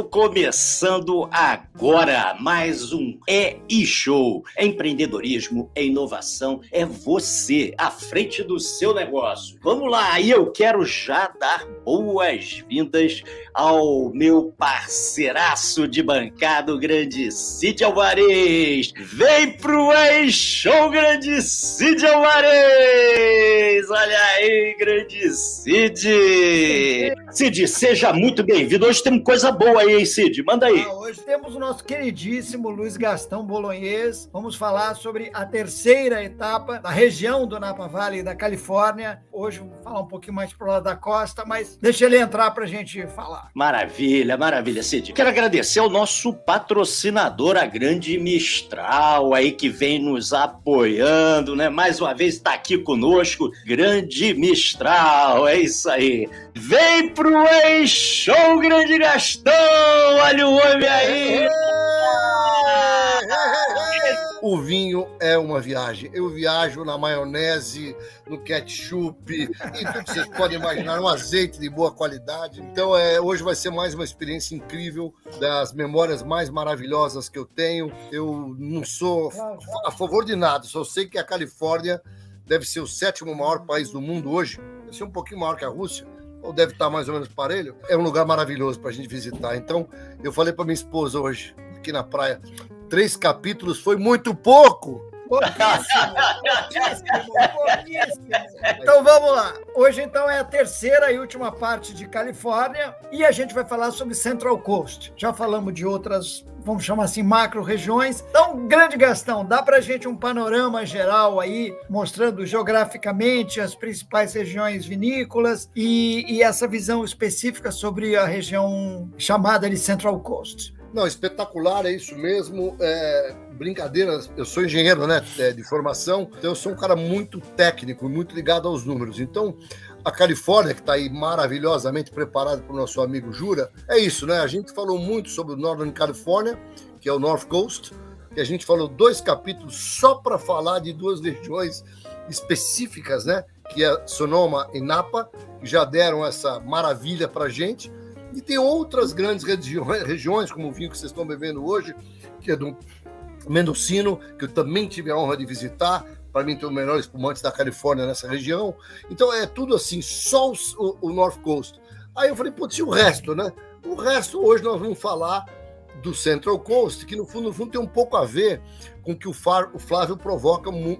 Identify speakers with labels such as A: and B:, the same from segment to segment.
A: Começando agora mais um E-Show. Empreendedorismo, é inovação, é você à frente do seu negócio. Vamos lá, e eu quero já dar boas-vindas ao meu parceiraço de bancada, o grande Cid Alvarez. Vem pro E-Show, grande Cid Alvarez! Olha aí, grande Cid! Cid, seja muito bem-vindo. Hoje temos coisa boa aí, hein, Cid? Manda aí.
B: Hoje temos o nosso queridíssimo Luiz Gastão Bolognese. Vamos falar sobre a terceira etapa da região do Napa Valley da Califórnia. Hoje vamos falar um pouquinho mais pro lado da costa, mas deixa ele entrar pra gente falar.
A: Maravilha, maravilha, Cid. Quero agradecer ao nosso patrocinador, a Grande Mistral, aí que vem nos apoiando, né? Mais uma vez está aqui conosco, Grande Mistral, é isso aí. Vem pro E-Show, grande Gastão! Olha o homem aí!
C: O vinho é uma viagem. Eu viajo na maionese, no ketchup, e tudo que vocês podem imaginar, um azeite de boa qualidade. Então, hoje vai ser mais uma experiência incrível, das memórias mais maravilhosas que eu tenho. Eu não sou a favor de nada, só sei que a Califórnia deve ser o 7º maior país do mundo hoje. Deve ser um pouquinho maior que a Rússia, ou deve estar mais ou menos parelho. É um lugar maravilhoso para a gente visitar. Então, eu falei para minha esposa hoje, aqui na praia, 3 capítulos foi muito pouco.
B: Pouquíssimo. Então vamos lá. Hoje então é a terceira e última parte de Califórnia e a gente vai falar sobre Central Coast. Já falamos de outras, vamos chamar assim, macro-regiões. Então, grande Gastão, dá pra gente um panorama geral aí, mostrando geograficamente as principais regiões vinícolas e essa visão específica sobre a região chamada de Central Coast.
C: Não, espetacular, é isso mesmo. Brincadeira, eu sou engenheiro, né, de formação, então eu sou um cara muito técnico, muito ligado aos números. Então, a Califórnia, que está aí maravilhosamente preparada para o nosso amigo Jura, é isso, né? A gente falou muito sobre o Northern California, que é o North Coast, que a gente falou 2 capítulos só para falar de 2 regiões específicas, né? Que é Sonoma e Napa, que já deram essa maravilha para a gente. E tem outras grandes regiões, como o vinho que vocês estão bebendo hoje, que é do Mendocino, que eu também tive a honra de visitar. Para mim, tem o melhor espumante da Califórnia nessa região. Então, é tudo assim, só o North Coast. Aí eu falei, putz, e o resto, né? O resto, hoje nós vamos falar do Central Coast, que no fundo tem um pouco a ver com o que o Flávio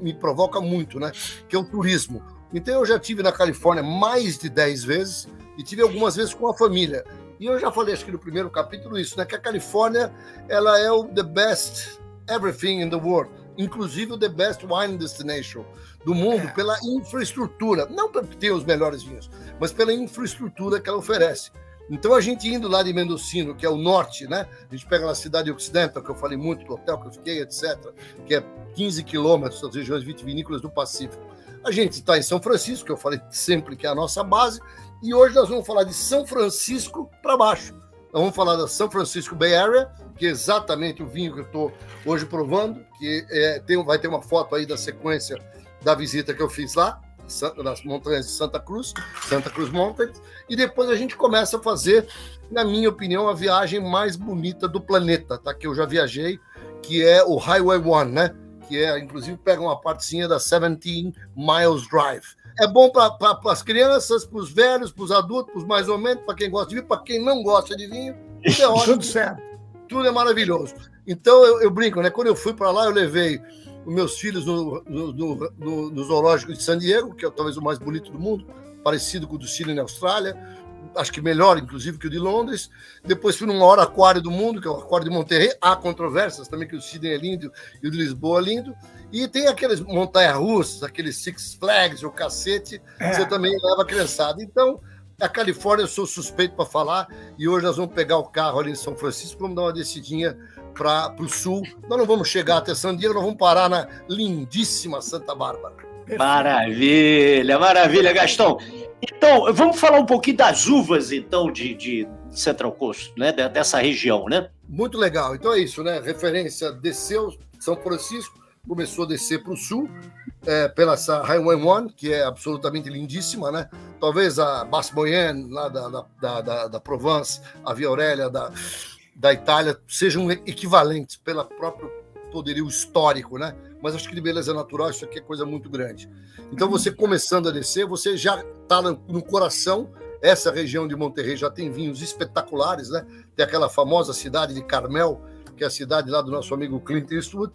C: me provoca muito, né? Que é o turismo. Então, eu já estive na Califórnia mais de 10 vezes e tive algumas vezes com a família. E eu já falei, acho que no primeiro capítulo, isso, né? Que a Califórnia, ela é o the best everything in the world, inclusive o the best wine destination do mundo, pela infraestrutura. Não porque tem os melhores vinhos, mas pela infraestrutura que ela oferece. Então, a gente indo lá de Mendocino, que é o norte, né? A gente pega na cidade Occidental, que eu falei muito do hotel que eu fiquei, etc., que é 15 quilômetros das regiões vitivinícolas do Pacífico. A gente está em São Francisco, que eu falei sempre que é a nossa base, e hoje nós vamos falar de São Francisco para baixo. Nós vamos falar da São Francisco Bay Area, que é exatamente o vinho que eu estou hoje provando, que vai ter uma foto aí da sequência da visita que eu fiz lá, nas montanhas de Santa Cruz Mountains, e depois a gente começa a fazer, na minha opinião, a viagem mais bonita do planeta, tá? Que eu já viajei, que é o Highway 1, né? Que inclusive pega uma partezinha da 17 Miles Drive. É bom para as crianças, para os velhos, para os adultos, para os mais ou menos, para quem gosta de vinho, para quem não gosta de vinho, tudo é ótimo.
B: Tudo certo.
C: Tudo é maravilhoso. Então, eu brinco, né? Quando eu fui para lá, eu levei os meus filhos no zoológico de San Diego, que é talvez o mais bonito do mundo, parecido com o do Chile na Austrália, acho que melhor, inclusive, que o de Londres. Depois fui no maior aquário do mundo, que é o aquário de Monterrey. Há controvérsias também, que o Sydney é lindo e o de Lisboa é lindo. E tem aqueles montanha-russas, aqueles Six Flags, o cacete, que você também leva a criançada. Então, a Califórnia eu sou suspeito para falar, e hoje nós vamos pegar o carro ali em São Francisco, vamos dar uma descidinha para o sul. Nós não vamos chegar até San Diego, nós vamos parar na lindíssima Santa Bárbara.
A: Maravilha, maravilha, Gastão. Então, vamos falar um pouquinho das uvas, então, de Central Coast, né? Dessa região, né?
C: Muito legal. Então é isso, né? Referência desceu São Francisco, começou a descer para o sul, pela essa Highway 1, que é absolutamente lindíssima, né? Talvez a Basse Moyenne, lá da Provence, a Via Aurélia da Itália, sejam equivalentes pelo próprio poderio histórico, né? Mas acho que de beleza natural isso aqui é coisa muito grande. Então, você começando a descer, você já está no coração. Essa região de Monterrey já tem vinhos espetaculares, né? Tem aquela famosa cidade de Carmel, que é a cidade lá do nosso amigo Clint Eastwood.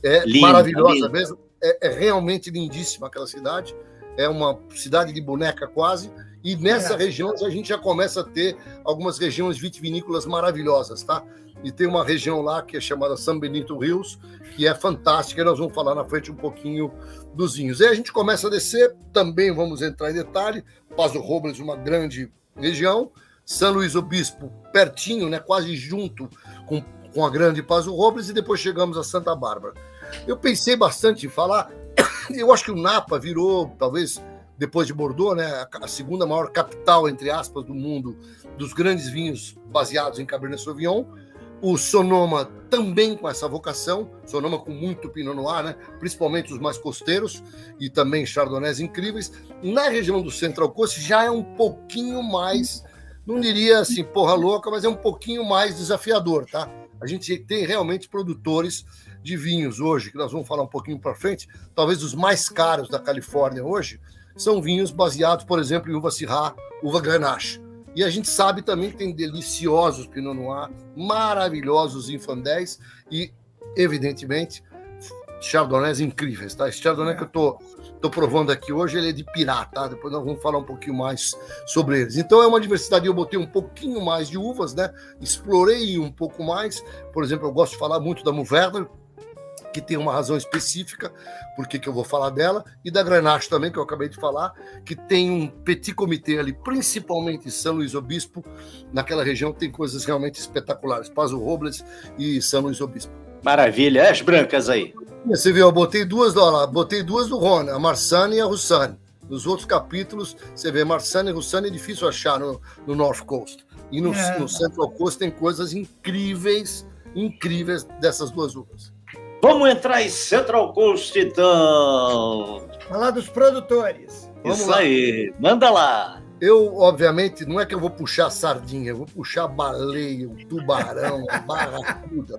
C: É linda, maravilhosa linda mesmo. É realmente lindíssima aquela cidade. É uma cidade de boneca quase. E nessa região a gente já começa a ter algumas regiões vitivinícolas maravilhosas, tá? E tem uma região lá que é chamada San Benito Hills, que é fantástica, e nós vamos falar na frente um pouquinho dos vinhos. Aí a gente começa a descer, também vamos entrar em detalhe, Paso Robles, uma grande região, São Luís Obispo, pertinho, né, quase junto com a grande Paso Robles, e depois chegamos a Santa Bárbara. Eu pensei bastante em falar, eu acho que o Napa virou, talvez, depois de Bordeaux, né, a segunda maior capital, entre aspas, do mundo, dos grandes vinhos baseados em Cabernet Sauvignon. O Sonoma também com essa vocação, Sonoma com muito Pinot Noir, né? Principalmente os mais costeiros, e também Chardonnays incríveis. Na região do Central Coast já é um pouquinho mais, não diria assim, porra louca, mas é um pouquinho mais desafiador, tá? A gente tem realmente produtores de vinhos hoje, que nós vamos falar um pouquinho para frente, talvez os mais caros da Califórnia hoje, são vinhos baseados, por exemplo, em uva Syrah, uva Grenache. E a gente sabe também que tem deliciosos Pinot Noir, maravilhosos Infandés e, evidentemente, Chardonnays incríveis, tá? Esse Chardonnay que eu tô provando aqui hoje, ele é de Pirá, tá? Depois nós vamos falar um pouquinho mais sobre eles. Então é uma diversidade, eu botei um pouquinho mais de uvas, né? Explorei um pouco mais. Por exemplo, eu gosto de falar muito da Mourvèdre, que tem uma razão específica, por que eu vou falar dela, e da Grenache também, que eu acabei de falar, que tem um petit comité ali, principalmente em São Luís Obispo, naquela região tem coisas realmente espetaculares, Paso Robles e São Luís Obispo.
A: Maravilha, as brancas aí.
C: Você viu, eu botei duas do Rhône, a Marsanne e a Roussanne. Nos outros capítulos, você vê Marsanne e Roussanne é difícil achar no North Coast. E no Central Coast tem coisas incríveis dessas duas uvas.
A: Vamos entrar em Central Coast, então.
B: Falar dos produtores.
A: Isso aí, manda lá.
C: Eu, obviamente, não é que eu vou puxar sardinha, eu vou puxar baleia, tubarão, barracuda.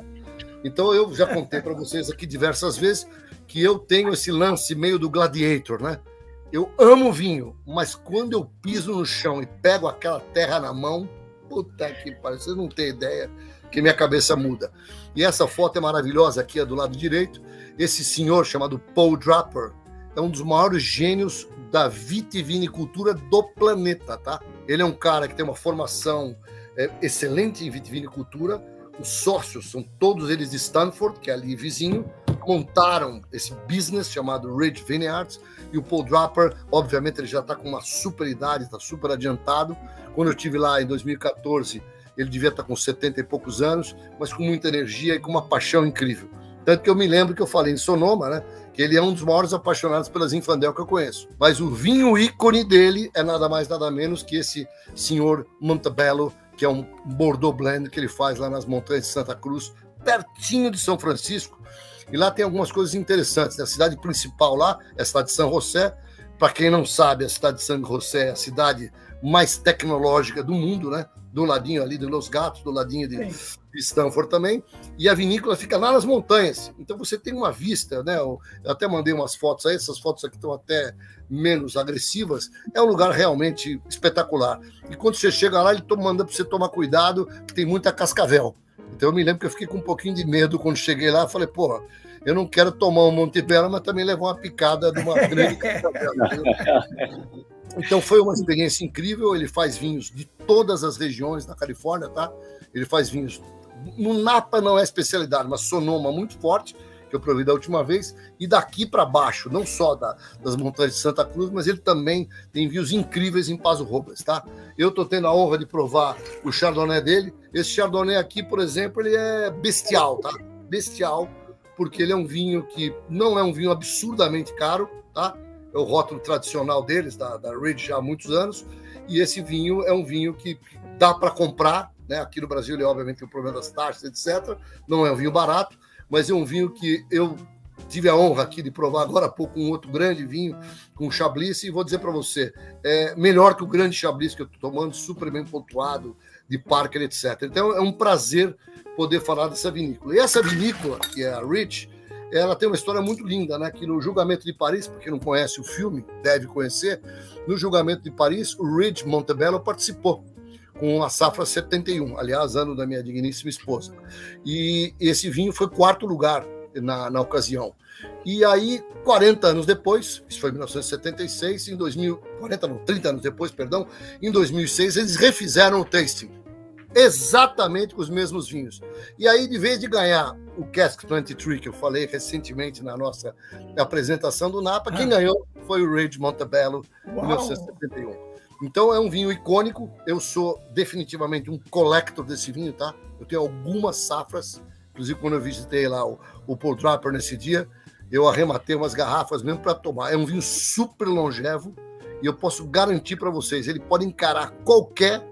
C: Então, eu já contei para vocês aqui diversas vezes que eu tenho esse lance meio do Gladiator, né? Eu amo vinho, mas quando eu piso no chão e pego aquela terra na mão, puta que pariu, vocês não têm ideia que minha cabeça muda. E essa foto é maravilhosa aqui, é do lado direito. Esse senhor chamado Paul Draper é um dos maiores gênios da vitivinicultura do planeta, tá? Ele é um cara que tem uma formação excelente em vitivinicultura. Os sócios são todos eles de Stanford, que é ali vizinho, montaram esse business chamado Ridge Vineyards, e o Paul Draper, obviamente, ele já está com uma super idade, está super adiantado. Quando eu estive lá em 2014, ele devia estar com 70 e poucos anos, mas com muita energia e com uma paixão incrível. Tanto que eu me lembro que eu falei em Sonoma, né, que ele é um dos maiores apaixonados pelas Zinfandel que eu conheço. Mas o vinho ícone dele é nada mais, nada menos que esse senhor Montebello, que é um Bordeaux Blend que ele faz lá nas montanhas de Santa Cruz, pertinho de São Francisco. E lá tem algumas coisas interessantes. A cidade principal lá é a cidade de San José. Para quem não sabe, a cidade de San José é a cidade mais tecnológica do mundo, né? Do ladinho ali de Los Gatos, do ladinho de Stanford também. E a vinícola fica lá nas montanhas. Então você tem uma vista, né? Eu até mandei umas fotos aí, essas fotos aqui estão até menos agressivas. É um lugar realmente espetacular. E quando você chega lá, ele manda para você tomar cuidado, que tem muita cascavel. Então eu me lembro que eu fiquei com um pouquinho de medo quando cheguei lá. Falei, porra, eu não quero tomar um Montebello, mas também levar uma picada de uma grande cascavel. Então foi uma experiência incrível. Ele faz vinhos de todas as regiões da Califórnia, tá? Ele faz vinhos... No Napa não é especialidade, mas Sonoma muito forte, que eu provei da última vez, e daqui para baixo, não só das montanhas de Santa Cruz, mas ele também tem vinhos incríveis em Paso Robles, tá? Eu tô tendo a honra de provar o Chardonnay dele. Esse Chardonnay aqui, por exemplo, ele é bestial, tá? Bestial, porque ele é um vinho que não é um vinho absurdamente caro, tá? É o rótulo tradicional deles, da Ridge, já há muitos anos, e esse vinho é um vinho que dá para comprar, né? Aqui no Brasil ele obviamente tem o problema das taxas, etc. Não é um vinho barato, mas é um vinho que eu tive a honra aqui de provar agora há pouco um outro grande vinho com Chablis, e vou dizer para você, é melhor que o grande Chablis que eu estou tomando, super bem pontuado, de Parker, etc. Então é um prazer poder falar dessa vinícola. E essa vinícola, que é a Rich, ela tem uma história muito linda, né? Que no julgamento de Paris, para quem não conhece o filme, deve conhecer, no julgamento de Paris, o Ridge Montebello participou com a safra 71, aliás, ano da minha digníssima esposa. E esse vinho foi 4º lugar na ocasião. E aí, 40 anos depois, isso foi em 1976, 30 anos depois, perdão, em 2006, eles refizeram o tasting, exatamente com os mesmos vinhos. E aí, de vez de ganhar o Cask 23, que eu falei recentemente na nossa apresentação do Napa, quem ganhou foi o Ridge Montebello, em 1971. Então, é um vinho icônico. Eu sou definitivamente um collector desse vinho, tá? Eu tenho algumas safras, inclusive quando eu visitei lá o Paul Draper nesse dia, eu arrematei umas garrafas mesmo para tomar. É um vinho super longevo e eu posso garantir para vocês, ele pode encarar qualquer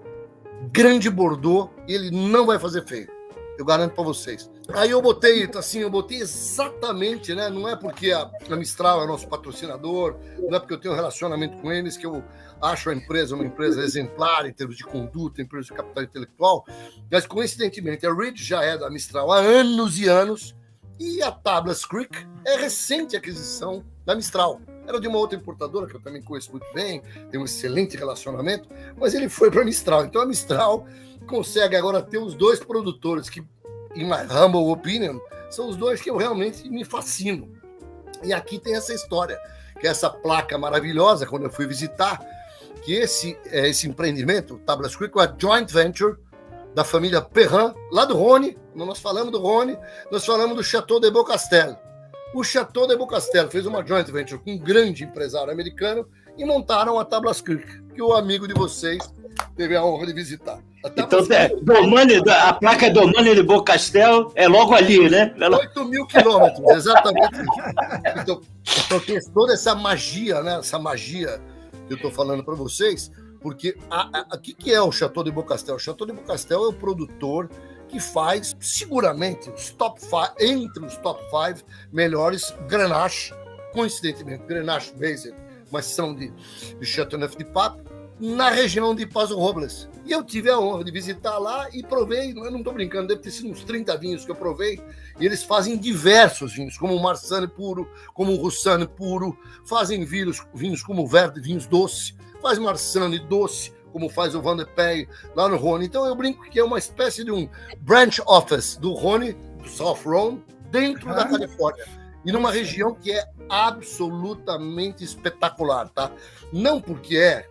C: grande Bordeaux e ele não vai fazer feio. Eu garanto para vocês. Aí eu botei exatamente, né? Não é porque a Mistral é nosso patrocinador, não é porque eu tenho um relacionamento com eles que eu acho a empresa uma empresa exemplar em termos de conduta, em termos de capital intelectual, mas coincidentemente a Ridge já é da Mistral há anos e anos e a Tablas Creek é recente aquisição da Mistral. Era de uma outra importadora que eu também conheço muito bem, tenho um excelente relacionamento, mas ele foi para a Mistral. Então a Mistral consegue agora ter os dois produtores que, in my humble opinion, são os dois que eu realmente me fascino. E aqui tem essa história, que é essa placa maravilhosa, quando eu fui visitar, que esse empreendimento, Tablas Creek, é uma joint venture da família Perrin, lá do Rhône. Quando nós falamos do Rhône, nós falamos do Château de Beaucastel. O Château de Beaucastel fez uma joint venture com um grande empresário americano e montaram a Tablas Creek, que o amigo de vocês teve a honra de visitar.
A: Então, a placa Domani de Beaucastel é logo ali, né?
C: 8.000 quilômetros, exatamente. Então tem toda essa magia, né? Essa magia que eu estou falando para vocês, porque o que é o Château de Beaucastel? O Château de Beaucastel é o produtor que faz, seguramente, entre os top 5 melhores Grenache, coincidentemente, Grenache based, mas são de Châteauneuf-du-Pape, na região de Paso Robles. E eu tive a honra de visitar lá e provei, eu não estou brincando, deve ter sido uns 30 vinhos que eu provei, e eles fazem diversos vinhos, como o Marsanne puro, como o Roussanne puro, fazem vinhos como o Verde, vinhos doce, faz Marsanne doce, como faz o Van de Pey lá no Rhône. Então eu brinco que é uma espécie de um branch office do Rhône, do South Rhône, dentro da Califórnia. E numa região que é absolutamente espetacular, tá? Não porque é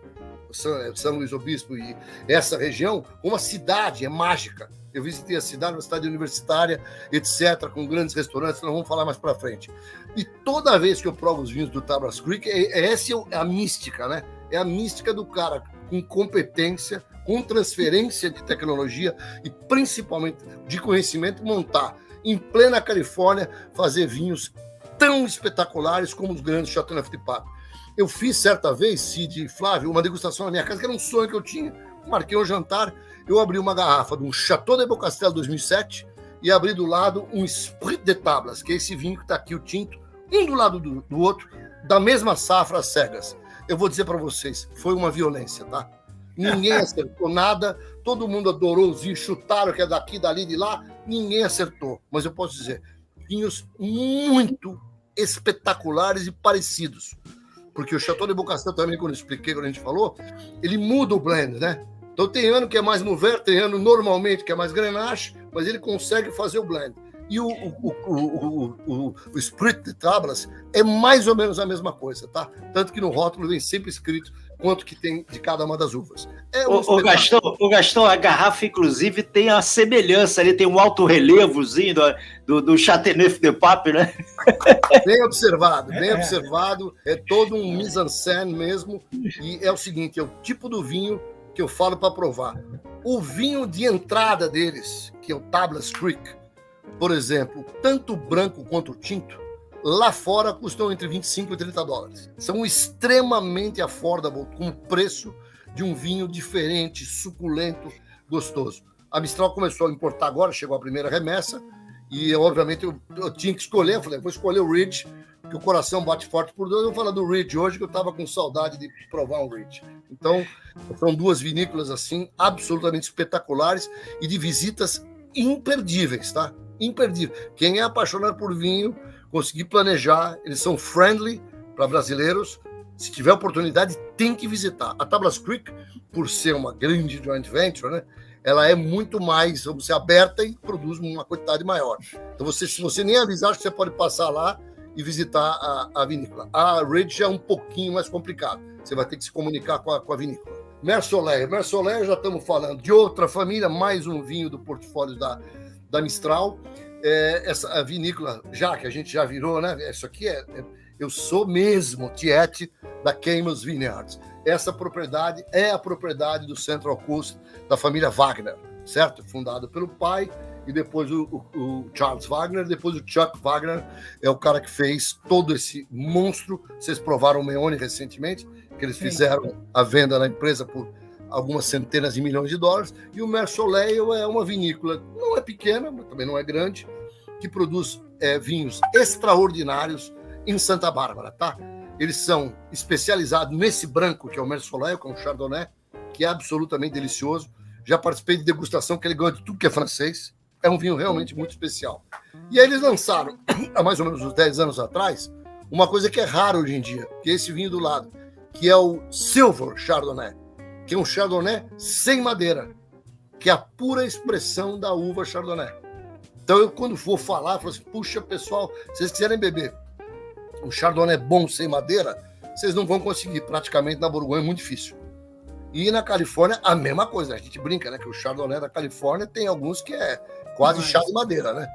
C: São Luís Obispo e essa região, uma cidade é mágica. Eu visitei a cidade, uma cidade universitária, etc., com grandes restaurantes, nós vamos falar mais para frente. E toda vez que eu provo os vinhos do Tablas Creek, essa é a mística, né? É a mística do cara com competência, com transferência de tecnologia e principalmente de conhecimento, montar em plena Califórnia, fazer vinhos tão espetaculares como os grandes Châteauneuf-du-Pape. Eu fiz certa vez, Cid e Flávio, uma degustação na minha casa, que era um sonho que eu tinha. Marquei um jantar, eu abri uma garrafa de um Château de Beaucastel 2007 e abri do lado um Esprit de Tablas, que é esse vinho que está aqui, o tinto, um do lado do outro, da mesma safra, às cegas. Eu vou dizer para vocês, foi uma violência, tá? Ninguém acertou nada, todo mundo adorou os vinhos, chutaram que é daqui, dali, de lá, ninguém acertou. Mas eu posso dizer, vinhos muito espetaculares e parecidos. Porque o Château de Beaucastel também, quando eu expliquei, quando a gente falou, ele muda o blend, né? Então tem ano que é mais Mourvèdre, tem ano normalmente que é mais Grenache, mas ele consegue fazer o blend. E o Esprit de Tablas é mais ou menos a mesma coisa, tá? Tanto que no rótulo vem sempre escrito quanto que tem de cada uma das uvas.
A: O Gastão, a garrafa, inclusive, tem a semelhança ali, tem um alto relevozinho do Châteauneuf-du-Pape, né?
C: Bem observado. É todo um mise-en-scène mesmo. E é o seguinte, é o tipo do vinho que eu falo para provar. O vinho de entrada deles, que é o Tablas Creek, por exemplo, tanto o branco quanto o tinto, lá fora custam entre 25 e 30 dólares. São extremamente affordable com o preço de um vinho diferente, suculento, gostoso. A Mistral começou a importar agora, chegou a primeira remessa, E, obviamente, eu tinha que escolher. Eu falei, vou escolher o Ridge, que o coração bate forte por dois. Eu vou falar do Ridge hoje, que eu estava com saudade de provar um Ridge. Então, são duas vinícolas, assim, absolutamente espetaculares e de visitas imperdíveis, tá? Imperdível. Quem é apaixonado por vinho, conseguir planejar, eles são friendly para brasileiros. Se tiver oportunidade, tem que visitar. A Tablas Creek, por ser uma grande joint venture, né, ela é muito mais, vamos dizer, aberta e produz uma quantidade maior. Então, se você nem avisar, acho que você pode passar lá e visitar a vinícola. A Ridge é um pouquinho mais complicado. Você vai ter que se comunicar com a vinícola. Mersoleil. Mersoleil, já estamos falando de outra família, mais um vinho do portfólio da Mistral. Essa vinícola, já que a gente já virou, né? Isso aqui eu sou mesmo tiete da Caymus Vineyards. Essa propriedade é a propriedade do Central Coast da família Wagner, certo? Fundado pelo pai e depois o Charles Wagner, depois o Chuck Wagner é o cara que fez todo esse monstro. Vocês provaram o Meone recentemente, que eles fizeram a venda na empresa por algumas centenas de milhões de dólares. E o Mersoleil é uma vinícola, não é pequena, mas também não é grande, que produz vinhos extraordinários em Santa Bárbara, tá? Eles são especializados nesse branco, que é o Mersoleil, que é um Chardonnay, que é absolutamente delicioso. Já participei de degustação, que ele ganha de tudo que é francês. É um vinho realmente muito especial. E aí eles lançaram, há mais ou menos uns 10 anos atrás, uma coisa que é rara hoje em dia, que é esse vinho do lado, que é o Silver Chardonnay, que é um Chardonnay sem madeira, que é a pura expressão da uva Chardonnay. Então, eu, quando for falar, eu falo assim, puxa, pessoal, se vocês quiserem beber um Chardonnay bom sem madeira, vocês não vão conseguir, praticamente na Borgonha é muito difícil. E na Califórnia, a mesma coisa. A gente brinca, né? Que o Chardonnay da Califórnia tem alguns que é quase chá de madeira, né?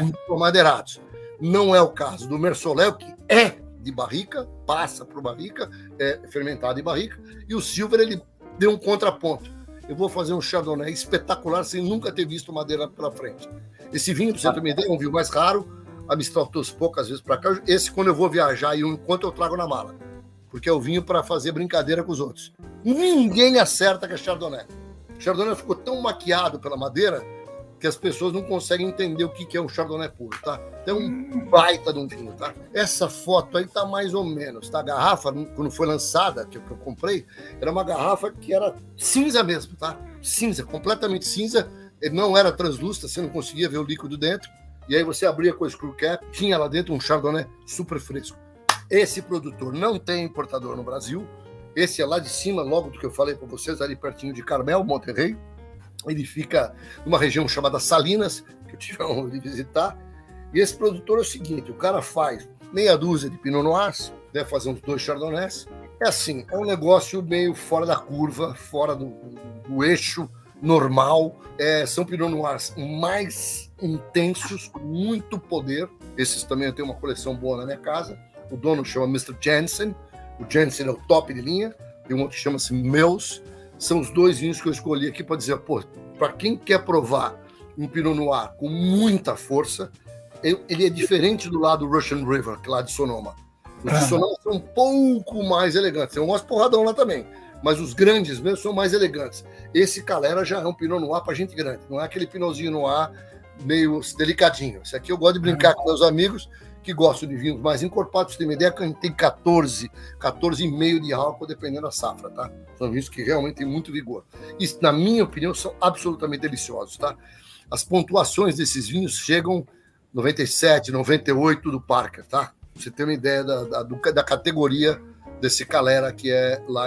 C: Muito madeirados. Não é o caso do Mersoleil, que é de barrica, passa por barrica, é fermentado em barrica, e o Silver, ele deu um contraponto. Eu vou fazer um Chardonnay espetacular sem nunca ter visto madeira pela frente. Esse vinho, pra você ter uma ideia, é um vinho mais raro. A Mistral trouxe poucas vezes para cá. Esse, quando eu vou viajar, e enquanto eu trago na mala. Porque é o vinho para fazer brincadeira com os outros. Ninguém acerta que é Chardonnay. Chardonnay ficou tão maquiado pela madeira que as pessoas não conseguem entender o que é um Chardonnay puro, tá? Então, um baita de um vinho, tá? Essa foto aí tá mais ou menos, tá? A garrafa, quando foi lançada, que eu comprei, era uma garrafa que era cinza mesmo, tá? Cinza, completamente cinza. Ele não era translúcida, você não conseguia ver o líquido dentro. E aí você abria com o screw cap, tinha lá dentro um Chardonnay super fresco. Esse produtor não tem importador no Brasil. Esse é lá de cima, logo do que eu falei para vocês, ali pertinho de Carmel, Monterrey. Ele fica numa região chamada Salinas, que eu tive a honra de visitar. E esse produtor é o seguinte, o cara faz meia dúzia de Pinot Noirs, deve fazer uns 2 Chardonnays. É assim, é um negócio meio fora da curva, fora do eixo normal. São Pinot Noirs mais intensos, com muito poder. Esses também eu tenho uma coleção boa na minha casa. O dono chama Mr. Jensen. O Jensen é o top de linha. Tem um outro que chama-se Meus. São os 2 vinhos que eu escolhi aqui para dizer, pô, para quem quer provar um Pinot Noir com muita força, ele é diferente do lado do Russian River, que é lá de Sonoma. Os de Sonoma são um pouco mais elegantes. Tem umas porradão lá também, mas os grandes mesmo são mais elegantes. Esse Calera já é um Pinot Noir para gente grande, não é aquele Pinotzinho Noir meio delicadinho. Esse aqui eu gosto de brincar com meus amigos que gostam de vinhos mais encorpados. Você tem uma ideia que a gente tem 14,5 de álcool, dependendo da safra, tá? São vinhos que realmente têm muito vigor. E, na minha opinião, são absolutamente deliciosos, tá? As pontuações desses vinhos chegam 97, 98 do Parker, tá? Você tem uma ideia da categoria desse Calera que é lá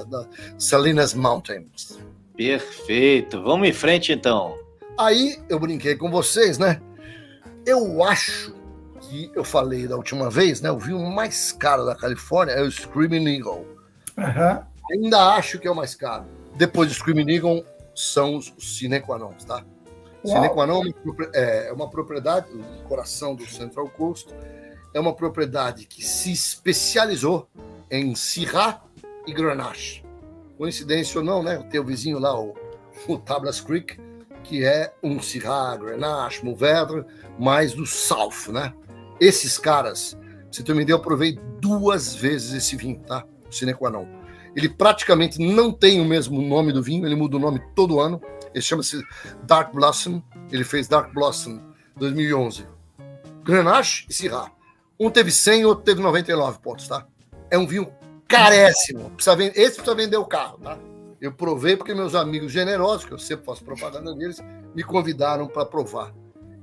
C: na Salinas Mountains.
A: Perfeito. Vamos em frente, então. Aí,
C: eu brinquei com vocês, né? Eu acho que eu falei da última vez, né? O vinho mais caro da Califórnia é o Screaming Eagle. Ainda acho que é o mais caro. Depois do Screaming Eagle são os Sine Qua Non, tá? Sine Qua Non é uma propriedade, o coração do Central Coast, é uma propriedade que se especializou em Syrah e Grenache. Coincidência ou não, né? Tem o vizinho lá, o Tablas Creek, que é um Syrah, Grenache, Mourvèdre, mais do South, né? Esses caras, pra você ter uma ideia, eu provei 2 vezes esse vinho, tá? O Sine Qua Non. Ele praticamente não tem o mesmo nome do vinho, ele muda o nome todo ano. Ele chama-se Dark Blossom. Ele fez Dark Blossom 2011. Grenache e Syrah. Um teve 100, outro teve 99 pontos, tá? É um vinho caríssimo. Esse precisa vender o carro, tá? Eu provei porque meus amigos generosos, que eu sempre faço propaganda deles, me convidaram para provar.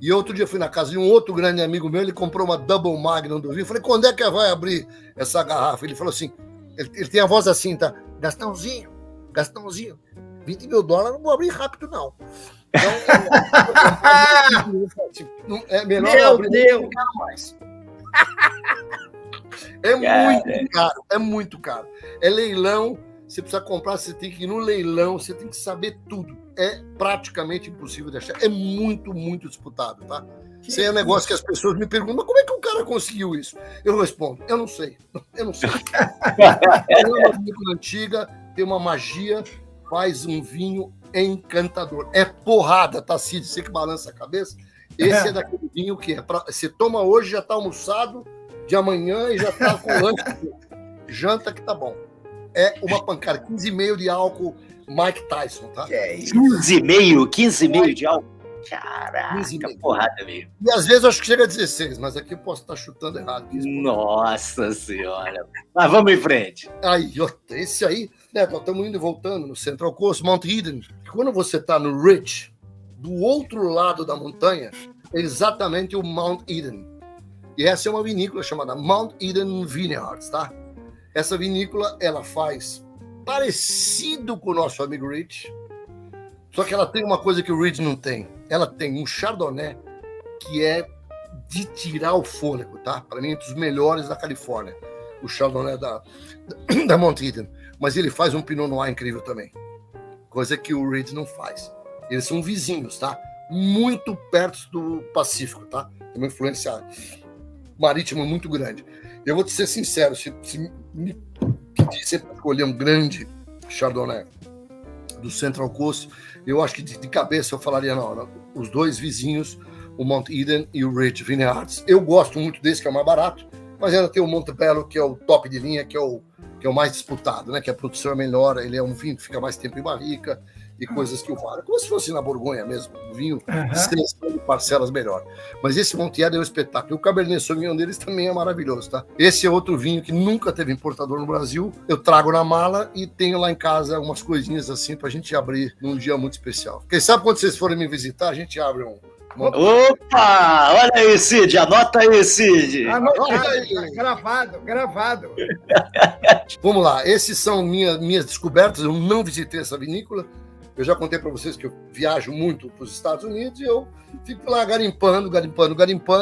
C: E outro dia eu fui na casa de um outro grande amigo meu, ele comprou uma Double Magnum do vinho. Eu falei, quando é que vai abrir essa garrafa? Ele falou assim, ele tem a voz assim, tá? Gastãozinho, 20 mil dólares não vou abrir rápido, não. Então, é melhor
B: Meu
C: abrir
B: Deus.
C: mais. É muito caro. É leilão, você precisa comprar, você tem que ir no leilão, você tem que saber tudo. É praticamente impossível de achar. É muito, muito disputado, tá? Isso aí é um negócio que as pessoas me perguntam, mas como é que o cara conseguiu isso? Eu respondo, eu não sei. É uma vinícola antiga, tem uma magia, faz um vinho encantador. É porrada, tá, Cid? Você que balança a cabeça. Esse é daquele vinho que você toma hoje, já tá almoçado, de amanhã e já tá com lanche. Janta que tá bom. É uma pancada, 15,5 de álcool, Mike Tyson, tá?
A: 15,5 de álcool? Caraca, porrada mesmo.
C: E às vezes eu acho que chega a 16, mas aqui eu posso estar chutando errado.
A: Nossa Senhora. Mas vamos em frente.
C: Aí, esse aí, né, nós estamos indo e voltando no Central Coast, Mount Eden. Quando você está no Ridge, do outro lado da montanha, é exatamente o Mount Eden. E essa é uma vinícola chamada Mount Eden Vineyards, tá? Essa vinícola, ela faz parecido com o nosso amigo Ridge, só que ela tem uma coisa que o Ridge não tem. Ela tem um Chardonnay que é de tirar o fôlego, tá? Para mim, é um dos melhores da Califórnia, o Chardonnay da Mount Eden. Mas ele faz um Pinot Noir incrível também, coisa que o Ridge não faz. Eles são vizinhos, tá? Muito perto do Pacífico, tá? Tem uma influência marítima muito grande. Eu vou te ser sincero, se me pedisse para escolher um grande Chardonnay do Central Coast, eu acho que de cabeça eu falaria, não, os dois vizinhos, o Mount Eden e o Ridge Vineyards. Eu gosto muito desse, que é o mais barato, mas ainda tem o Montebello, que é o top de linha, que é o mais disputado, né? Que a produção é melhor, ele é um vinho que fica mais tempo em barrica e coisas que o valem. Como se fosse na Borgonha mesmo, um vinho de parcelas melhor. Mas esse Mount Eden é um espetáculo. E o Cabernet Sauvignon deles também é maravilhoso, tá? Esse é outro vinho que nunca teve importador no Brasil. Eu trago na mala e tenho lá em casa umas coisinhas assim pra gente abrir num dia muito especial. Quem sabe quando vocês forem me visitar, a gente abre um.
A: Opa! Olha aí, Cid, anota aí, Cid.
B: Anota aí, gravado.
C: Vamos lá, esses são minhas descobertas. Eu não visitei essa vinícola. Eu já contei para vocês que eu viajo muito para os Estados Unidos e eu fico lá garimpando.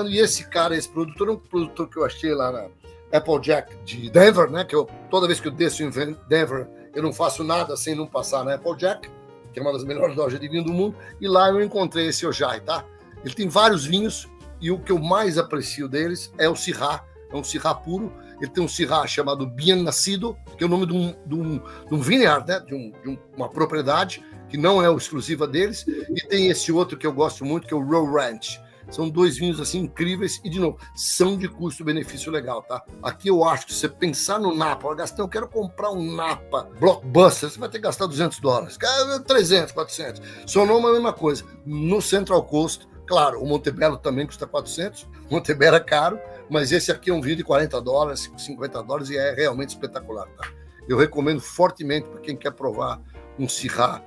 C: E esse cara, esse produtor, é um produtor que eu achei lá na Applejack de Denver, né? Que toda vez que eu desço em Denver, eu não faço nada sem não passar na Applejack, que é uma das melhores lojas de vinho do mundo. E lá eu encontrei esse Ojai, tá? Ele tem vários vinhos e o que eu mais aprecio deles é o Syrah. É um Syrah puro. Ele tem um Syrah chamado Bien Nacido, que é o nome de um vineyard, né? de uma propriedade, que não é o exclusiva deles. E tem esse outro que eu gosto muito, que é o Row Ranch. São dois vinhos assim incríveis e, de novo, são de custo-benefício legal, tá? Aqui eu acho que você pensar no Napa, Gastão, eu quero comprar um Napa Blockbuster, você vai ter que gastar $200, 300, 400. Sonou a mesma coisa. No Central Coast, claro, o Montebello também custa 400, o Montebello é caro, mas esse aqui é um vinho de $40, $50 e é realmente espetacular, tá? Eu recomendo fortemente para quem quer provar um Syrah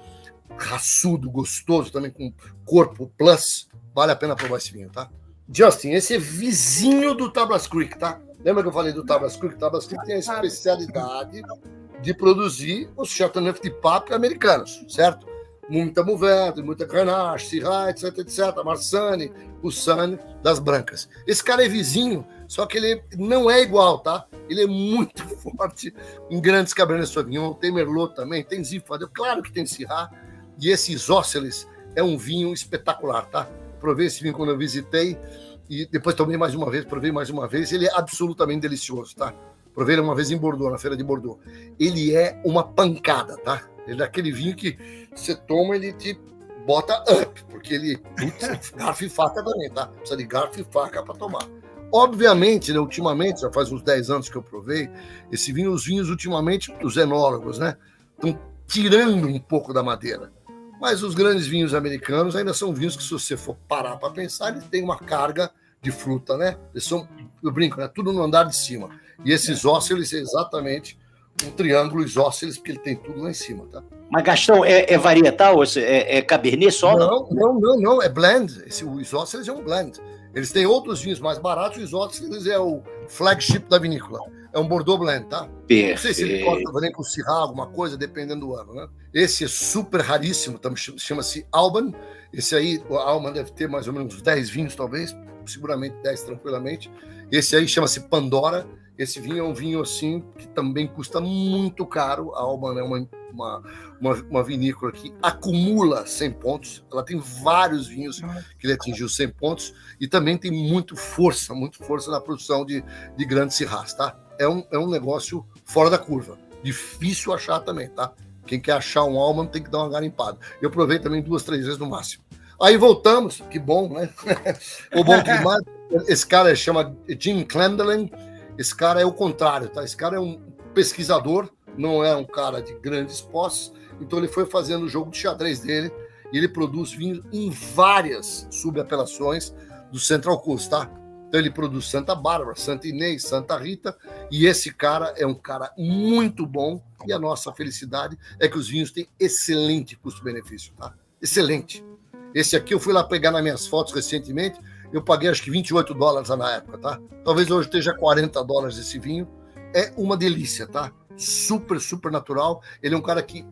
C: raçudo, gostoso, também com corpo plus, vale a pena provar esse vinho, tá? Justin, esse é vizinho do Tablas Creek, tá? Lembra que eu falei do Tablas Creek? Tablas Creek tem a especialidade de produzir os Chateauneuf de Pape americanos, certo? Muita Mourvèdre, muita Grenache, Syrah, etc, Marsanne, Roussanne, das brancas. Esse cara é vizinho, só que ele não é igual, tá? Ele é muito forte em grandes Cabernet Sauvignon, tem Merlot também, tem Zinfandel, claro que tem Syrah, e esse Isósceles é um vinho espetacular, tá? Provei esse vinho quando eu visitei e depois provei mais uma vez, ele é absolutamente delicioso, tá? Provei ele uma vez em Bordeaux, na feira de Bordeaux. Ele é uma pancada, tá? Ele é aquele vinho que você toma, ele te bota up, porque ele garfo e faca também, tá? Precisa de garfo e faca para tomar. Obviamente, né, ultimamente, já faz uns 10 anos que eu provei, esse vinho, os vinhos ultimamente, os enólogos, né, estão tirando um pouco da madeira. Mas os grandes vinhos americanos ainda são vinhos que, se você for parar para pensar, eles têm uma carga de fruta, né? Eles são, eu brinco, né? Tudo no andar de cima. E esse isósceles é exatamente um triângulo isósceles, porque ele tem tudo lá em cima, tá?
A: Mas, Gastão, é varietal? É Cabernet só?
C: Não, é blend. O isósceles é um blend. Eles têm outros vinhos mais baratos, o isósceles é o flagship da vinícola. É um Bordeaux blend, tá?
A: Perfeito.
C: Não sei se ele corta nem com Syrah, alguma coisa, dependendo do ano, né? Esse é super raríssimo, chama-se Alban. Esse aí, o Alban deve ter mais ou menos uns 10 vinhos, talvez, seguramente 10 tranquilamente. Esse aí chama-se Pandora. Esse vinho é um vinho assim que também custa muito caro. A Alban é uma vinícola que acumula 100 pontos. Ela tem vários vinhos que ele atingiu 100 pontos e também tem muita força na produção de grandes Syrahs, tá? É um negócio fora da curva. Difícil achar também, tá? Quem quer achar um Alban tem que dar uma garimpada. Eu provei também 2, 3 vezes no máximo. Aí voltamos, que bom, né? O bom que mais... Esse cara chama Jim Clendenin. Esse cara é o contrário, tá? Esse cara é um pesquisador, não é um cara de grandes posses, então ele foi fazendo o jogo de xadrez dele e ele produz vinhos em várias subapelações do Central Coast, tá? Então ele produz Santa Bárbara, Santa Inês, Santa Rita, e esse cara é um cara muito bom e a nossa felicidade é que os vinhos têm excelente custo-benefício, tá? Excelente. Esse aqui eu fui lá pegar nas minhas fotos recentemente, eu paguei acho que $28 na época, tá? Talvez hoje esteja $40 esse vinho. É uma delícia, tá? Super, super natural. Ele é um cara que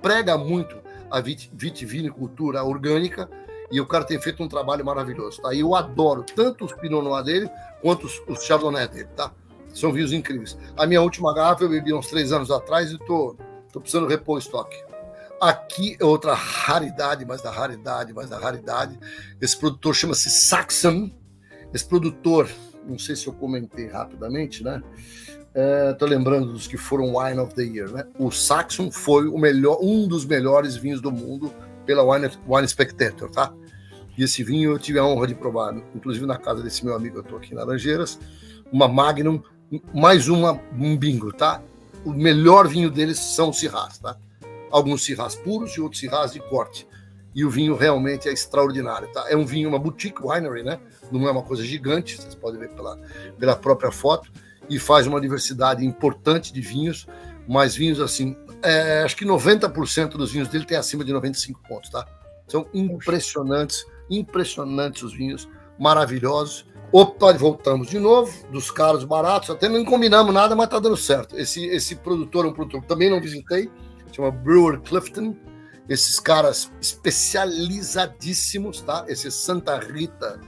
C: prega muito a vitivinicultura orgânica e o cara tem feito um trabalho maravilhoso, tá? E eu adoro tanto os Pinot Noir dele quanto os Chardonnay dele, tá? São vinhos incríveis. A minha última garrafa eu bebi uns 3 anos atrás e tô precisando repor o estoque. Aqui é outra raridade, mas da raridade. Esse produtor chama-se Saxon. Esse produtor, não sei se eu comentei rapidamente, né? Tô lembrando dos que foram Wine of the Year, né? O Saxon foi um dos melhores vinhos do mundo pela Wine Spectator, tá? E esse vinho eu tive a honra de provar, inclusive na casa desse meu amigo, eu tô aqui em Laranjeiras, uma Magnum, mais um bingo, tá? O melhor vinho deles são os Syrahs, tá? Alguns Syrahs puros e outros Syrahs de corte. E o vinho realmente é extraordinário, tá? É um vinho, uma boutique winery, né? Não é uma coisa gigante, vocês podem ver pela própria foto, e faz uma diversidade importante de vinhos, mas vinhos assim, acho que 90% dos vinhos dele tem acima de 95 pontos, tá? São impressionantes os vinhos, maravilhosos. Opa, voltamos de novo, dos caros baratos, até não combinamos nada, mas tá dando certo. Esse produtor é um produtor que também não visitei, chama Brewer Clifton. Esses caras especializadíssimos, tá? Esse Santa Rita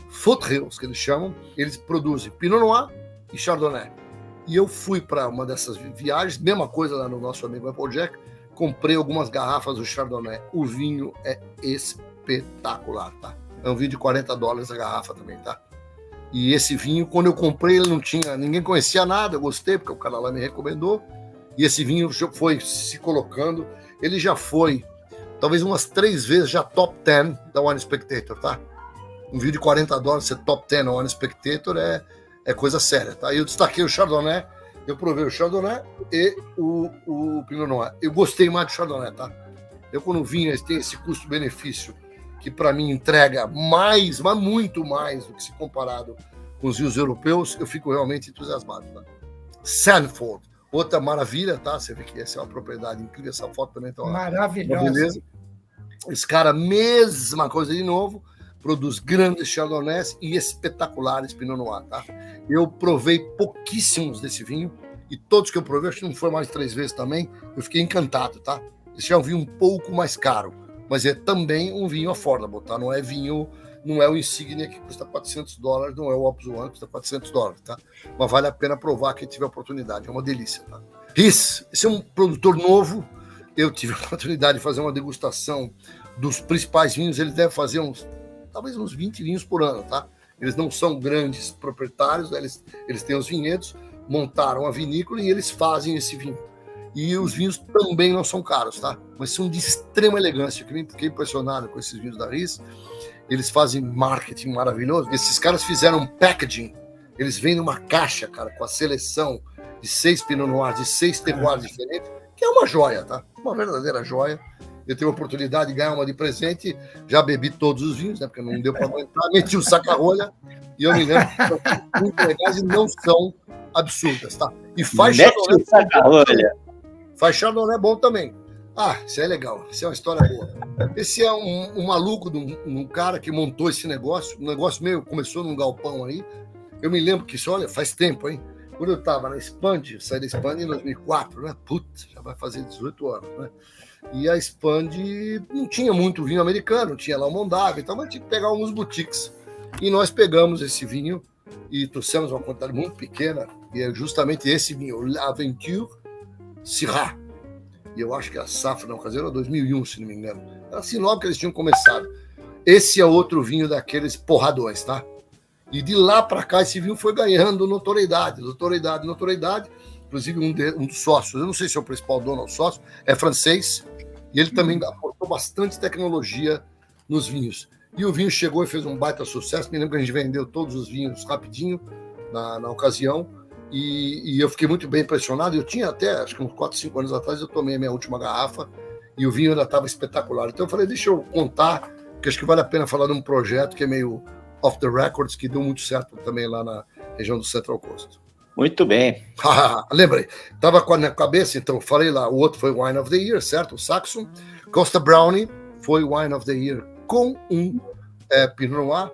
C: Foothills, que eles chamam, eles produzem Pinot Noir e Chardonnay. E eu fui para uma dessas viagens, mesma coisa lá no nosso amigo Applejack, comprei algumas garrafas do Chardonnay. O vinho é espetacular, tá? É um vinho de $40 a garrafa também, tá? E esse vinho, quando eu comprei, ele não tinha, ninguém conhecia nada, eu gostei, porque o cara lá me recomendou. E esse vinho foi se colocando, ele já foi, talvez umas 3 vezes já top 10 da Wine Spectator, tá? Um vinho de $40 ser top 10 da Wine Spectator é coisa séria, tá? Eu destaquei o Chardonnay, eu provei o Chardonnay e o Pinot Noir. Eu gostei mais do Chardonnay, tá? Eu, quando o vinho tem esse custo-benefício, que para mim entrega mais, mas muito mais do que se comparado com os vinhos europeus, eu fico realmente entusiasmado, tá? Sanford. Outra maravilha, tá? Você vê que essa é uma propriedade incrível, essa foto também tá
B: maravilhosa.
C: Beleza. Esse cara, mesma coisa de novo, produz grandes Chardonnays e espetaculares Pinot Noir, tá? Eu provei pouquíssimos desse vinho e todos que eu provei, acho que não foi mais de 3 vezes também, eu fiquei encantado, tá? Esse é um vinho um pouco mais caro, mas é também um vinho affordable, tá? Não é vinho, não é o Insignia que custa $400, não é o Opus One que custa $400, tá? Mas vale a pena provar quem tiver oportunidade, é uma delícia, tá? Esse é um produtor novo, eu tive a oportunidade de fazer uma degustação dos principais vinhos, ele deve fazer talvez uns 20 vinhos por ano, tá? Eles não são grandes proprietários, eles têm os vinhedos, montaram a vinícola e eles fazem esse vinho. E os vinhos também não são caros, tá? Mas são de extrema elegância. Eu fiquei impressionado com esses vinhos da Riz. Eles fazem marketing maravilhoso. Esses caras fizeram um packaging. Eles vêm numa caixa, cara, com a seleção de 6 Pinot Noirs, de 6 terroirs diferentes, que é uma joia, tá? Uma verdadeira joia. eu tive a oportunidade de ganhar uma de presente, já bebi todos os vinhos, né? Porque não deu para aguentar, meti o saca-rolha, e eu me lembro que são muito legais e não são absurdas, tá? E faz Chardonnay bom também. Ah, isso é legal, isso é uma história boa. Esse é um maluco de um cara que montou esse negócio, um negócio meio, começou num galpão aí. Eu me lembro que isso, olha, faz tempo, hein? Quando eu estava na Expand, saí da Expand em 2004, né? Putz, já vai fazer 18 anos, né? E a Expand não tinha muito vinho americano, tinha lá o Mondave, então mas tinha que pegar alguns boutiques. E nós pegamos esse vinho e trouxemos uma quantidade muito pequena, e é justamente esse vinho, L'Aventure Syrah. E eu acho que a safra na ocasião era 2001, se não me engano. Era assim logo que eles tinham começado. Esse é outro vinho daqueles porradões, tá? E de lá para cá esse vinho foi ganhando notoriedade. Inclusive um dos sócios, eu não sei se é o principal dono ou sócio, é francês, e ele também aportou bastante tecnologia nos vinhos. E o vinho chegou e fez um baita sucesso. Me lembro que a gente vendeu todos os vinhos rapidinho na ocasião. E eu fiquei muito bem impressionado. Eu tinha até, acho que uns 4, 5 anos atrás, eu tomei a minha última garrafa e o vinho ainda estava espetacular. Então eu falei, deixa eu contar, porque acho que vale a pena falar de um projeto que é meio off the records, que deu muito certo também lá na região do Central Coast.
A: Muito bem.
C: Lembrei. Estava com a minha cabeça, então falei lá, o outro foi Wine of the Year, certo? O Saxon. Costa Brownie foi Wine of the Year com um Pinot Noir.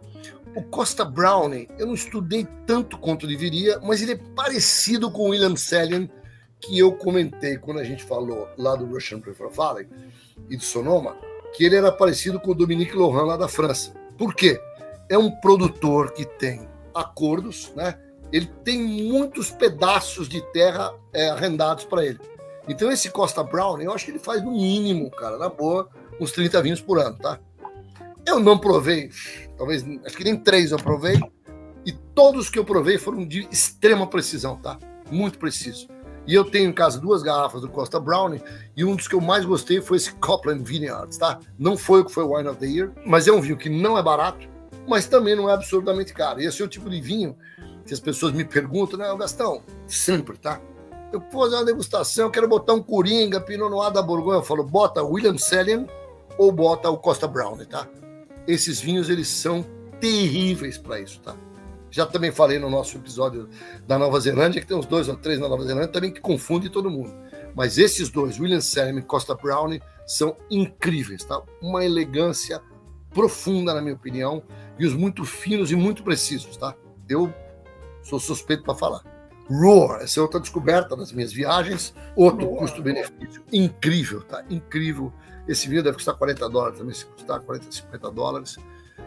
C: O Costa Brownie, eu não estudei tanto quanto deveria, mas ele é parecido com o William Sellian, que eu comentei quando a gente falou lá do Russian River Valley e do Sonoma, que ele era parecido com o Dominique Laurent lá da França. Por quê? É um produtor que tem acordos, né? Ele tem muitos pedaços de terra arrendados para ele. Então esse Costa Brownie, eu acho que ele faz no mínimo, cara, na boa, uns 30 vinhos por ano, tá? Eu não provei, talvez, acho que nem 3 eu provei, e todos que eu provei foram de extrema precisão, tá? Muito preciso. E eu tenho em casa 2 garrafas do Costa Brownie, e um dos que eu mais gostei foi esse Copland Vineyards, tá? Não foi o que foi o Wine of the Year, mas é um vinho que não é barato, mas também não é absurdamente caro. E esse é o tipo de vinho que as pessoas me perguntam, né, Gastão? Sempre, tá? Eu vou fazer uma degustação, eu quero botar um Coringa, Pinot Noir da Borgonha, eu falo, bota William Sellian ou bota o Costa Brownie, tá? Esses vinhos, eles são terríveis para isso, tá? Já também falei no nosso episódio da Nova Zelândia, que tem uns 2 ou 3 na Nova Zelândia, também que confunde todo mundo. Mas esses dois, William Sellian e Costa Brownie, são incríveis, tá? Uma elegância profunda, na minha opinião, e os muito finos e muito precisos, tá? Eu sou suspeito para falar. Roar, essa é outra descoberta das minhas viagens, outro custo-benefício incrível, tá? Incrível. Esse vinho deve custar $40 também, se custar $40, $50.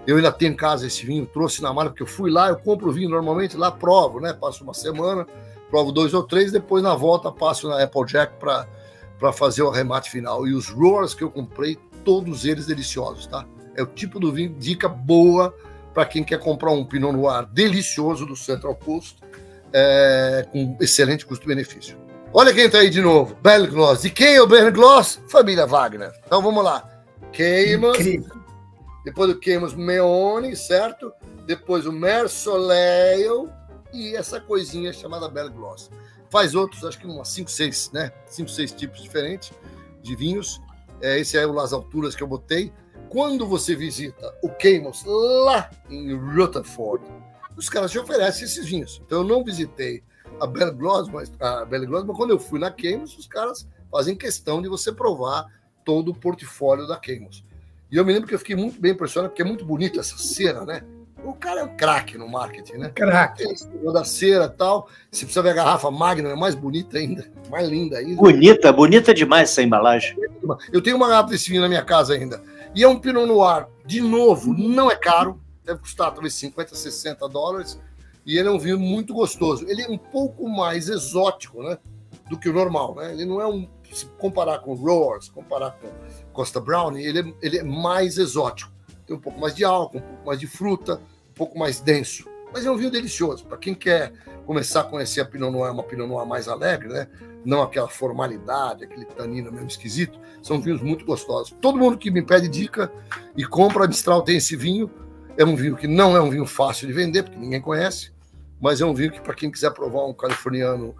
C: Eu ainda tenho em casa esse vinho, trouxe na mala, porque eu fui lá, eu compro o vinho normalmente, lá provo, né? Passo uma semana, provo 2 ou 3, depois na volta passo na Applejack para fazer o arremate final. E os Roars que eu comprei, todos eles deliciosos, tá? É o tipo do vinho, dica boa para quem quer comprar um Pinot Noir delicioso do Central Coast, com excelente custo-benefício. Olha quem tá aí de novo, Belgloss. E quem é o Belgloss? Família Wagner. Então vamos lá. Queimas. Depois do Queimas, Meone, certo? Depois o Mersoleil e essa coisinha chamada Belgloss. Faz outros, acho que umas 5, 6, né? 5, 6 tipos diferentes de vinhos. Esse é o Las Alturas que eu botei. Quando você visita o Queimas lá em Rutherford, os caras te oferecem esses vinhos. Então eu não visitei a Belgloss, mas quando eu fui na Queimas, os caras fazem questão de você provar todo o portfólio da Queimas. E eu me lembro que eu fiquei muito bem impressionado, porque é muito bonita essa cera, né? O cara é um craque no marketing, né?
B: Craque.
C: Da cera e tal. Se precisa ver a garrafa Magnum, é mais bonita ainda, mais linda ainda.
A: Bonita demais essa embalagem.
C: Eu tenho uma garrafa desse vinho na minha casa ainda. E é um Pinot Noir, de novo, não é caro, deve custar talvez $50, $60. E ele é um vinho muito gostoso. Ele é um pouco mais exótico, né, do que o normal, né? Ele não é se comparar com Roars, comparar com Costa Brownie, ele é mais exótico. Tem um pouco mais de álcool, um pouco mais de fruta, um pouco mais denso. Mas é um vinho delicioso. Para quem quer começar a conhecer a Pinot Noir, uma Pinot Noir mais alegre, né? Não aquela formalidade, aquele tanino meio esquisito. São vinhos muito gostosos. Todo mundo que me pede dica e compra a Mistral tem esse vinho. É um vinho que não é um vinho fácil de vender, porque ninguém conhece, mas é um vinho que, para quem quiser provar um californiano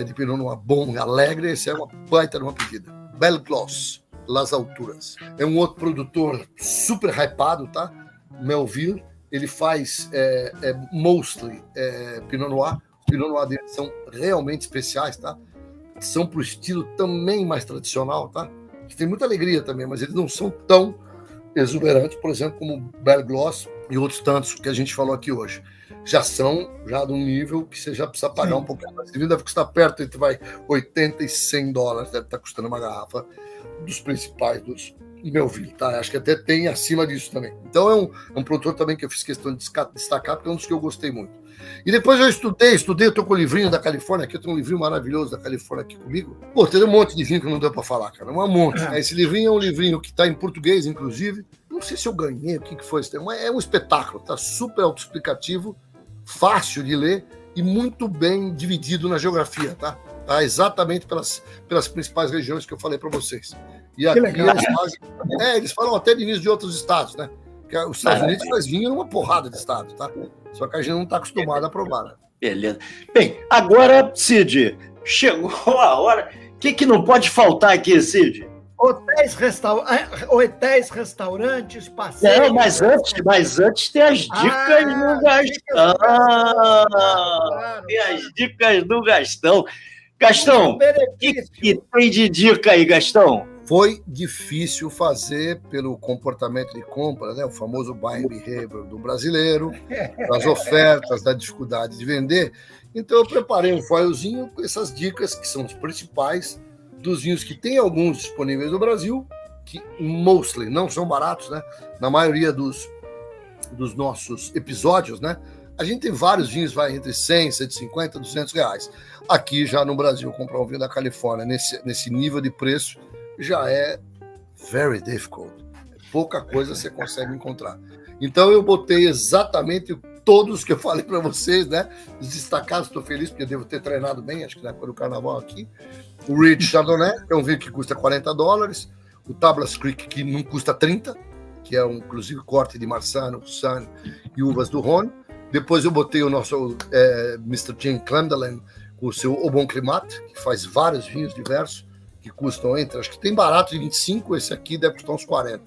C: de Pinot Noir bom e alegre, esse é uma baita de uma pedida. Belgloss. Las Alturas. É um outro produtor super hypado, tá? Melville. Ele faz mostly Pinot Noir. Os Pinot Noir dele são realmente especiais, tá? São pro estilo também mais tradicional, tá? Que tem muita alegria também, mas eles não são tão exuberantes, por exemplo, como Belle Gloss e outros tantos que a gente falou aqui hoje. Já são de um nível que você já precisa pagar um pouquinho mais. Ele deve custar perto entre $80 e $100, deve estar custando uma garrafa dos principais dos Melville, tá? Acho que até tem acima disso também. Então é um produtor também que eu fiz questão de destacar, porque é um dos que eu gostei muito. E depois eu estudei, eu tô com o livrinho da Califórnia aqui, eu tenho um livrinho maravilhoso da Califórnia aqui comigo. Pô, tem um monte de vinho que não deu para falar, cara, um monte. Esse livrinho é um livrinho que tá em português, inclusive. Não sei se eu ganhei, o que foi isso. É um espetáculo, tá super autoexplicativo, fácil de ler e muito bem dividido na geografia, tá? Tá exatamente pelas principais regiões que eu falei para vocês. E aqui eles falam até de vinhos de outros estados, né? Porque os Estados Unidos faz vinho numa porrada de estados, tá? Só que a gente não está acostumado a provar, né?
A: Beleza. Bem, agora, Cid, chegou a hora. O que não pode faltar aqui, Cid?
B: Hotéis, restaurantes, passeios...
A: Não, mas antes tem as dicas do Gastão.
B: Claro.
A: Tem as dicas do Gastão. Gastão, o que tem de dica aí, Gastão?
C: Foi difícil fazer pelo comportamento de compra, né? O famoso buying behavior do brasileiro, das ofertas, da dificuldade de vender. Então eu preparei um foilzinho com essas dicas, que são os principais, dos vinhos que tem alguns disponíveis no Brasil, que mostly não são baratos, né? Na maioria dos nossos episódios, né? A gente tem vários vinhos, vai entre 100, 150, R$200. Aqui já no Brasil, comprar um vinho da Califórnia nesse nível de preço já é very difficult. Pouca coisa você consegue encontrar. Então eu botei exatamente todos que eu falei para vocês, né? Os destacados, estou feliz porque eu devo ter treinado bem, acho que na época do carnaval aqui. O Ridge Chardonnay, que é um vinho que custa $40. O Tablas Creek, que não custa 30, que é inclusive corte de Marsanne, Sun e uvas do Rhône. Depois eu botei o nosso Mr. Jim Clendenin com o seu Au Bon Climat, que faz vários vinhos diversos, que custam acho que tem barato de 25, esse aqui deve custar uns 40.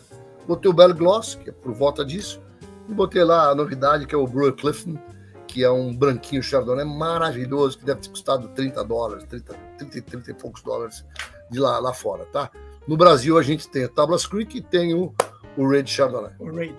C: Botei o Belle Gloss, que é por volta disso, e botei lá a novidade, que é o Brewer Clifton, que é um branquinho Chardonnay maravilhoso, que deve ter custado $30, 30 e poucos dólares de lá fora, tá? No Brasil a gente tem a Tablas Creek e tem o Red Chardonnay.
B: O Red.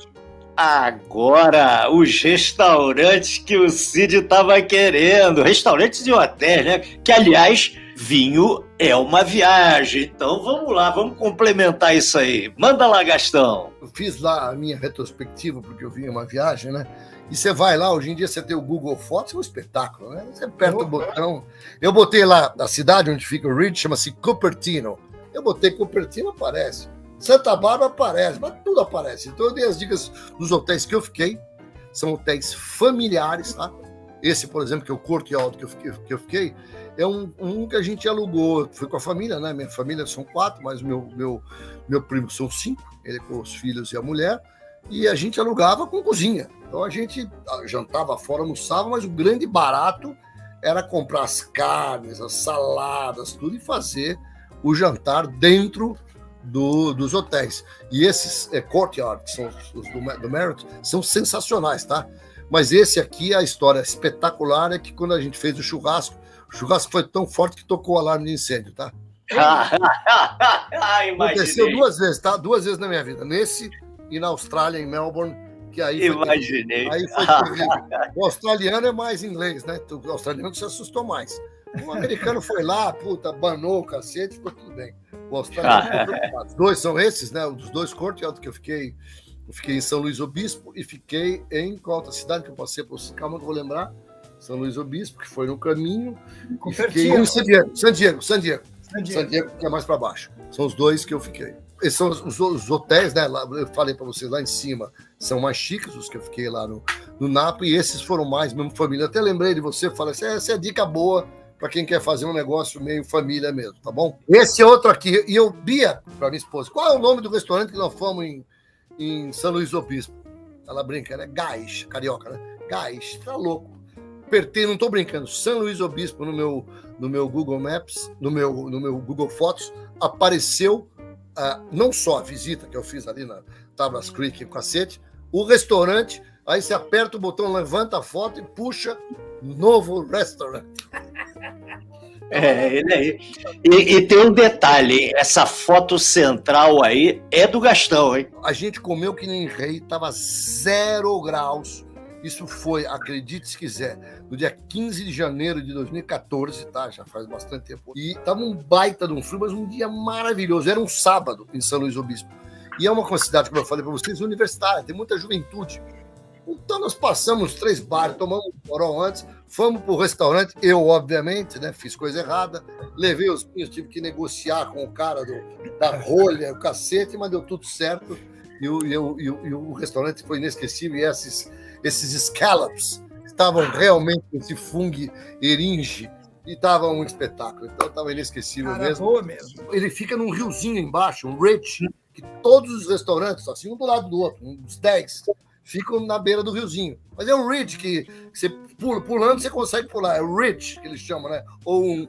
A: Agora, os restaurantes que o Cid estava querendo, restaurantes e hotéis, né? Que, aliás, vinho é uma viagem. Então, vamos lá, vamos complementar isso aí. Manda lá, Gastão.
C: Eu fiz lá a minha retrospectiva, porque eu vim em uma viagem, né? E você vai lá, hoje em dia você tem o Google Fotos, é um espetáculo, né? Você aperta o botão. Eu botei lá, a cidade onde fica o Ridge, chama-se Cupertino. Eu botei Cupertino, aparece. Santa Bárbara aparece, mas tudo aparece. Então eu dei as dicas dos hotéis que eu fiquei. São hotéis familiares, tá? Esse, por exemplo, que é o Courtyard que eu fiquei, é um que a gente alugou. Fui com a família, né? Minha família são 4, mas meu primo são 5, ele com os filhos e a mulher. E a gente alugava com cozinha. Então a gente jantava fora, almoçava, mas o grande barato era comprar as carnes, as saladas, tudo, e fazer o jantar dentro dos hotéis. E esses Courtyard, que são os do Marriott, são sensacionais, tá? Mas esse aqui, a história espetacular é que quando a gente fez o churrasco foi tão forte que tocou o alarme de incêndio, tá? Aconteceu 2 vezes, tá? 2 vezes na minha vida. Nesse e na Austrália, em Melbourne, que aí
A: imaginei.
C: Aí foi terrível. O australiano é mais inglês, né? O australiano se assustou mais. O americano foi lá, banou o cacete, ficou tudo bem. O australiano os 2 são esses, né? Os 2 Courtyard que eu fiquei em São Luís Obispo e fiquei em qual outra cidade que eu passei por calma que eu vou lembrar. São Luís Obispo, que foi no caminho. E fiquei em San Diego, que é mais para baixo. São os 2 que eu fiquei. Esses são os hotéis, né? Lá, eu falei para vocês lá em cima, são mais chiques os que eu fiquei lá no Napa, e esses foram mais mesmo família. Até lembrei de você, falei assim, essa é a dica boa para quem quer fazer um negócio meio família mesmo, tá bom? Esse outro aqui, e eu, Bia, para minha esposa, qual é o nome do restaurante que nós fomos em São Luís Obispo? Ela brinca, né? Gás, carioca, né? Gás, tá louco. Apertei, não tô brincando, São Luís Obispo no meu Google Maps, no meu Google Fotos, apareceu não só a visita que eu fiz ali na Tablas Creek, o cacete, o restaurante, aí você aperta o botão, levanta a foto e puxa novo restaurante.
A: Ele aí. E tem um detalhe, essa foto central aí é do Gastão, hein?
C: A gente comeu que nem rei, tava 0 graus. Isso foi, acredite se quiser, no dia 15 de janeiro de 2014, tá? Já faz bastante tempo. E tava um baita de um frio, mas um dia maravilhoso. Era um sábado em São Luís Obispo. E é uma cidade, como eu falei para vocês, universitária, tem muita juventude. Então nós passamos 3 bares, tomamos um porão antes, fomos pro restaurante, eu obviamente, né, fiz coisa errada, levei os vinhos, tive que negociar com o cara da rolha, o cacete, mas deu tudo certo, e o restaurante foi inesquecível, e esses scallops estavam realmente esse fungo eringe, e estava um espetáculo, então estava inesquecível mesmo.
B: Boa mesmo.
C: Ele fica num riozinho embaixo, um ridge, que todos os restaurantes, assim, um do lado do outro, uns 10, ficam na beira do riozinho. Mas é um ridge que você pulando, você consegue pular. É o ridge que eles chamam, né? Ou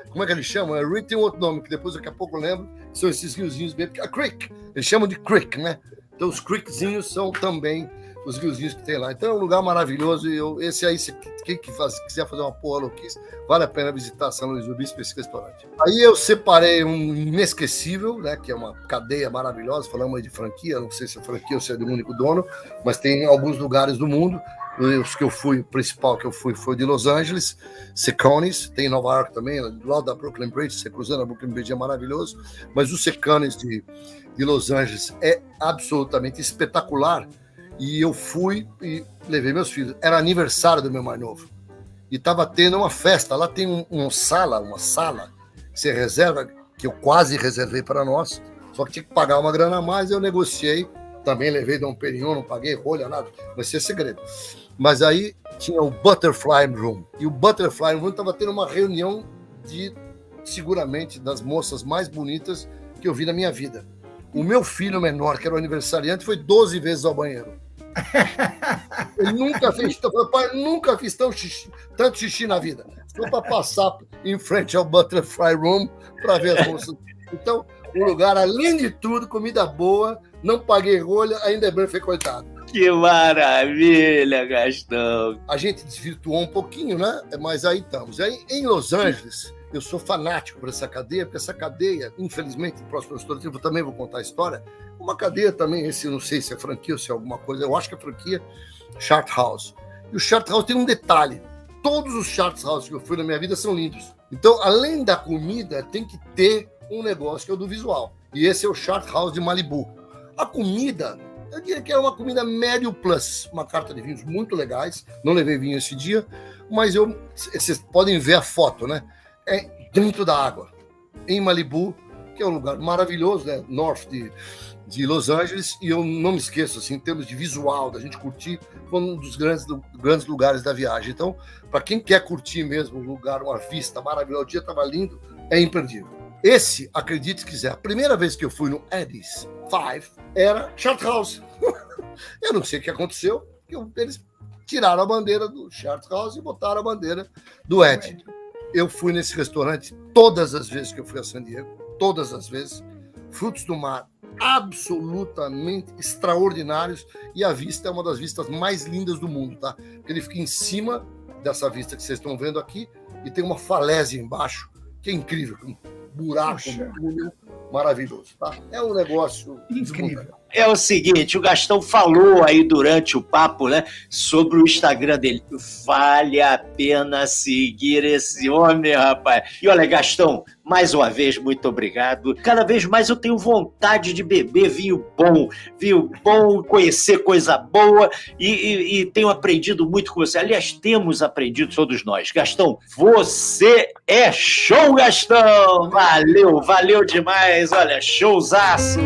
C: como é que eles chamam? É ridge, tem um outro nome, que depois daqui a pouco eu lembro, que são esses riozinhos bem... A creek, eles chamam de creek, né? Então os creekzinhos são também os riozinhos que tem lá. Então é um lugar maravilhoso, e esse aí, se quem quiser fazer uma porra louquice, vale a pena visitar São Luís do Bispo, esse restaurante. Aí eu separei um inesquecível, né, que é uma cadeia maravilhosa, falamos aí de franquia, não sei se é franquia ou se é de um único dono, mas tem em alguns lugares do mundo. Os que eu fui, o principal que eu fui foi de Los Angeles, Secones, tem em Nova York também, do lado da Brooklyn Bridge, você cruzando a Brooklyn Bridge é maravilhoso, mas o Secones de Los Angeles é absolutamente espetacular. E eu fui e levei meus filhos. Era aniversário do meu mais novo. E estava tendo uma festa. Lá tem uma sala que você reserva, que eu quase reservei para nós. Só que tinha que pagar uma grana a mais, eu negociei. Também levei Dom Perignon, não paguei rolha, nada. Vai ser segredo. Mas aí tinha o Butterfly Room. E o Butterfly Room estava tendo uma reunião seguramente, das moças mais bonitas que eu vi na minha vida. O meu filho menor, que era o aniversariante, foi 12 vezes ao banheiro. Ele nunca fez, papai, nunca fiz tanto xixi na vida. Só para passar em frente ao Butterfly Room para ver as moças. Então, um lugar, além de tudo, comida boa, não paguei rolha, ainda é bem frequentado.
A: Que maravilha, Gastão!
C: A gente desvirtuou um pouquinho, né? Mas aí estamos. Aí, em Los Angeles, eu sou fanático por essa cadeia, porque essa cadeia, infelizmente, no próximo história, eu também vou contar a história. Uma cadeia também, esse eu não sei se é franquia ou se é alguma coisa, eu acho que é franquia, Charthouse. E o Charthouse tem um detalhe: todos os Charthouse que eu fui na minha vida são lindos. Então, além da comida, tem que ter um negócio que é o do visual. E esse é o Charthouse de Malibu. A comida, eu diria que é uma comida médio plus, uma carta de vinhos muito legais. Não levei vinho esse dia, mas vocês podem ver a foto, né? É dentro da água, em Malibu, que é um lugar maravilhoso, né? North de Los Angeles, e eu não me esqueço, assim, em termos de visual, da gente curtir, foi um dos grandes lugares da viagem. Então, para quem quer curtir mesmo um lugar, uma vista maravilhosa, o dia estava lindo, é imperdível. Esse, acredite se quiser, a primeira vez que eu fui no Eddie's 5 era Charthouse. Eu não sei o que aconteceu, eles tiraram a bandeira do Charthouse e botaram a bandeira do Eddie. Eu fui nesse restaurante todas as vezes que eu fui a San Diego, todas as vezes. Frutos do mar absolutamente extraordinários, e a vista é uma das vistas mais lindas do mundo, tá? Porque ele fica em cima dessa vista que vocês estão vendo aqui e tem uma falésia embaixo, que é incrível, um buraco, um túnel maravilhoso, tá? É um negócio incrível.
A: É o seguinte, o Gastão falou aí durante o papo, né, sobre o Instagram dele. Vale a pena seguir esse homem, rapaz. E olha, Gastão, mais uma vez, muito obrigado. Cada vez mais eu tenho vontade de beber vinho bom, conhecer coisa boa, e tenho aprendido muito com você. Aliás, temos aprendido todos nós. Gastão, você é show, Gastão! Valeu demais. Olha, showzaço.